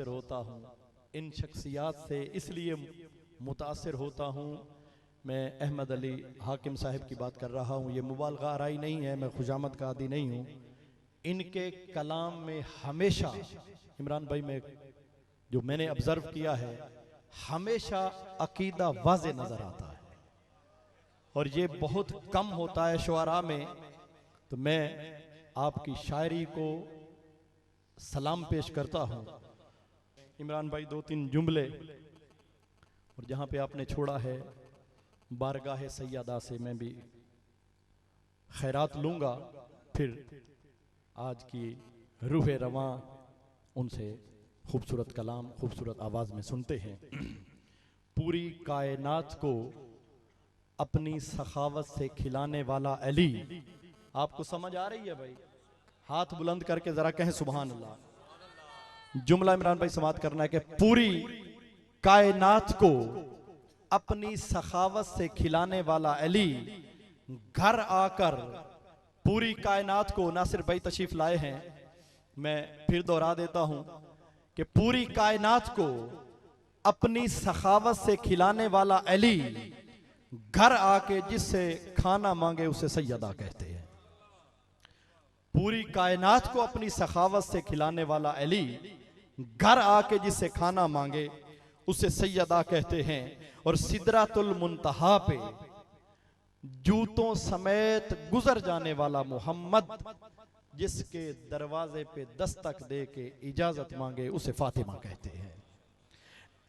मुतासिर होता हूँ, इन शख्सियात से इसलिए मुतासिर होता हूँ। मैं अहमद अली हाकिम साहब की बात कर रहा हूँ, ये मुबालगा आराई नहीं है, मैं खुशामद का आदी नहीं हूँ। इनके कलाम में हमेशा, इमरान भाई में जो मैंने ऑब्जर्व किया है, हमेशा अकीदा वाज़े नजर आता है और ये बहुत कम होता है शुआरा में। तो मैं आपकी शायरी को सलाम पेश करता हूँ। इमरान भाई दो तीन जुमले, और जहाँ पे आपने छोड़ा है बारगाह सैयदा से मैं भी खैरात लूँगा। फिर आज की रूह रवां उनसे खूबसूरत कलाम खूबसूरत आवाज़ में सुनते हैं। पूरी कायनात को अपनी सखावत से खिलाने वाला अली। आपको समझ आ रही है भाई? हाथ बुलंद करके जरा कहें सुभान अल्लाह। जुमला इमरान भाई समाप्त करना है कि पूरी कायनात को अपनी सखावत से खिलाने वाला अली घर आकर पूरी कायनात को, नासिर भाई तशरीफ लाए हैं, मैं फिर दोहरा देता हूं कि पूरी कायनात को अपनी सखावत से खिलाने वाला अली घर आके जिससे खाना मांगे उसे सैयदा कहते हैं। पूरी कायनात को अपनी सखावत से खिलाने वाला अली घर आके जिससे खाना मांगे उसे सैयदा कहते हैं। और सिदरातुल मुंतहा पे जूतों समेत गुजर जाने वाला मोहम्मद जिसके दरवाजे पे दस्तक दे के इजाजत मांगे उसे फातिमा कहते हैं।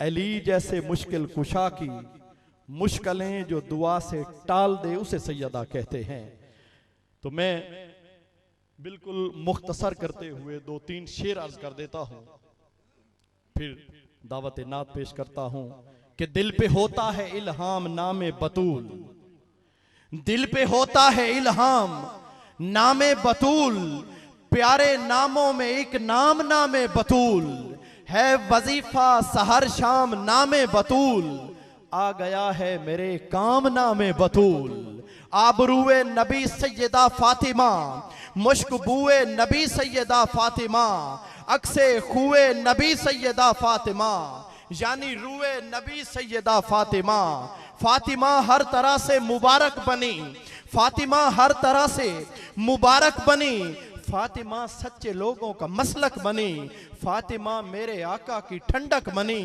अली जैसे मुश्किल कुशा की मुश्किलें जो दुआ से टाल दे उसे सैयदा कहते हैं। तो मैं बिल्कुल मुख्तसर करते हुए दो तीन शेर अर्ज कर देता हूं, फिर दावत नात पेश करता हूं कि दिल पे होता है इल्हाम नामे बतूल, दिल पे होता है इल्हाम नामे बतूल, प्यारे नामों में एक नाम नामे बतूल, है वजीफा सहर शाम नामे बतूल, आ गया है मेरे काम नामे बतूल। आबरूए नबी सैयदा फातिमा, मुश्कबुए नबी सैयदा फातिमा, अक्से खुए नबी सैयदा फातिमा, यानी रुए नबी सैयदा फातिमा। फातिमा हर तरह से मुबारक बनी, फातिमा हर तरह से मुबारक बनी, फातिमा सच्चे लोगों का मसलक बनी, फातिमा मेरे आका की ठंडक बनी,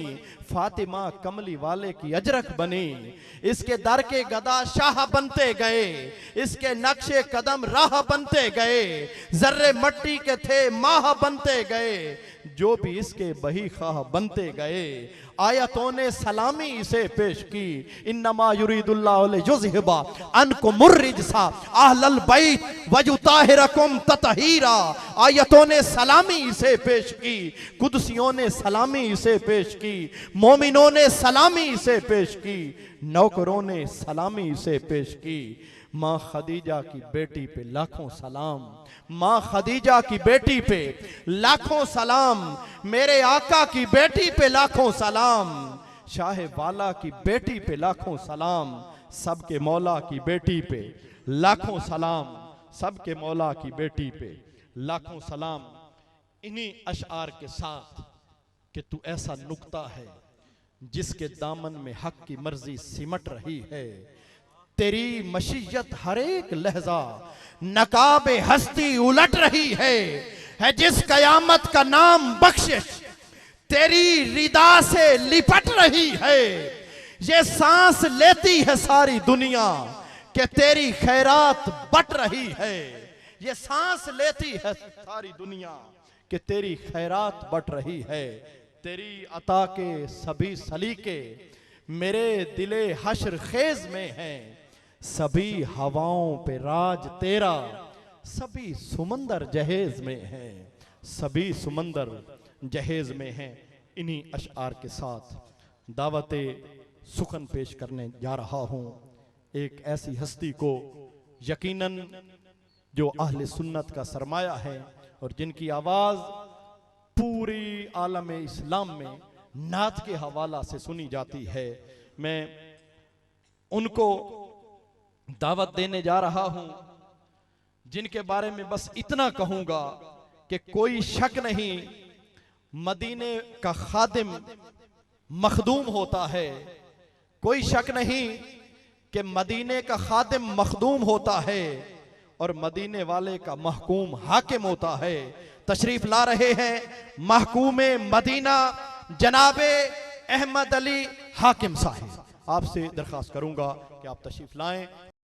फातिमा कमली वाले की अजरक बनी। इसके दर के गदा शाह बनते गए, इसके नक्शे कदम राह बनते गए, जर्रे मट्टी के थे माह बनते गए, जो भी इसके बही खाह बनते गए। आयतों ने सलामी इसे पेश की, इन्नमा युरीदुल्लाहु लियुज़हिबा अन्कुम अर्रिजसा अहलल बैत वयुताहिरकुम ततहीरा। आयतों ने सलामी इसे पेश की, कुदसियों ने सलामी इसे पेश की, मोमिनों ने सलामी इसे पेश की, नौकरों ने सलामी इसे पेश की। माँ खदीजा की बेटी पे लाखों सलाम, माँ खदीजा की बेटी पे लाखों सलाम, मेरे आका की बेटी पे लाखों सलाम, शाह वाला की बेटी पे लाखों सलाम, सबके मौला की बेटी पे लाखों सलाम, सबके मौला की बेटी पे लाखों सलाम। इन्हीं अशआर के साथ कि तू ऐसा नुक्ता है जिसके दामन में हक की मर्जी सिमट रही है, तेरी मशीयत हर एक लहजा नकाबे हस्ती उलट रही है जिस कयामत का नाम बख्शिश तेरी रिदा से लिपट रही है। ये सांस लेती है सारी दुनिया कि तेरी खैरात बट रही है, ये सांस लेती है सारी दुनिया कि तेरी खैरात बट रही है। तेरी अता के सभी सलीके मेरे दिले हश्र खेज में हैं, सभी हवाओं पे राज तेरा, सभी सुमंदर जहेज में है, सभी सुमंदर जहेज में हैं। इन्हीं अशआर के साथ दावते सुखन पेश करने जा रहा हूँ एक ऐसी हस्ती को, यकीनन जो अहले सुन्नत का सरमाया है और जिनकी आवाज़ पूरी आलम इस्लाम में नात के हवाला से सुनी जाती है। मैं उनको दावत देने जा रहा हूं जिनके बारे में बस इतना कहूंगा कि कोई शक नहीं मदीने का खादिम मखदूम होता है। कोई शक नहीं कि मदीने का खादिम मखदूम होता है और मदीने वाले का महकूम हाकिम होता है। तशरीफ ला रहे हैं महकूमे मदीना जनाबे अहमद अली हाकिम साहिब। आपसे दरख्वास्त करूंगा कि आप तशरीफ लाएं।